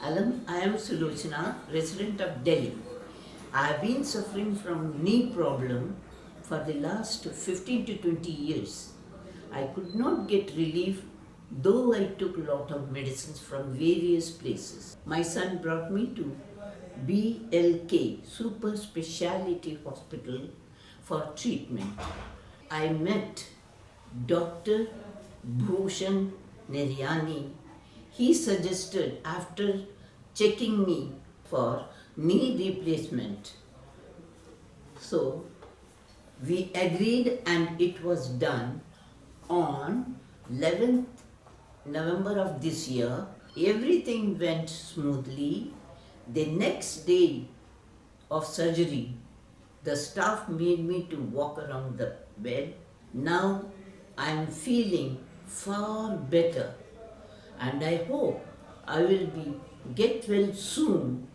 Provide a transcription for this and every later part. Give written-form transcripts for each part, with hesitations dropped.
I am Sulochana, resident of Delhi. I have been suffering from knee problem for the last 15 to 20 years. I could not get relief though I took a lot of medicines from various places. My son brought me to BLK Super Speciality Hospital for treatment. I met Dr. Bhushan Nariani. He suggested after checking me for knee replacement. So we agreed and it was done on 11th November of this year. Everything went smoothly. The next day of surgery, the staff made me to walk around the bed. Now I am feeling far better and I hope I will get well soon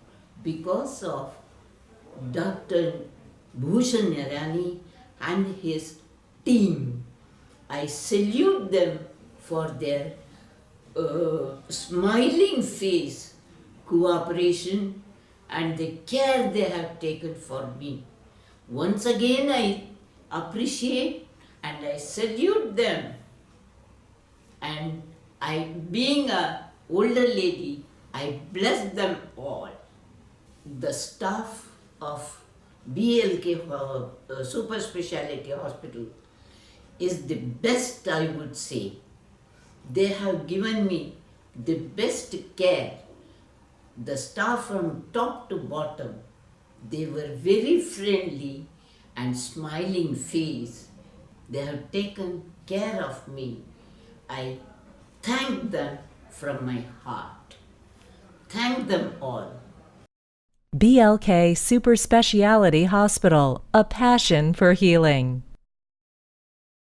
because of Dr. Bhushan Nariani and his team. I salute them for their smiling face, cooperation and the care they have taken for me. Once again I appreciate and I salute them. And being an older lady, I bless them all. The staff of BLK Super Speciality Hospital is the best, I would say. They have given me the best care. The staff from top to bottom, they were very friendly and smiling face. They have taken care of me. I thank them from my heart. Thank them all. BLK Super Speciality Hospital, a passion for healing.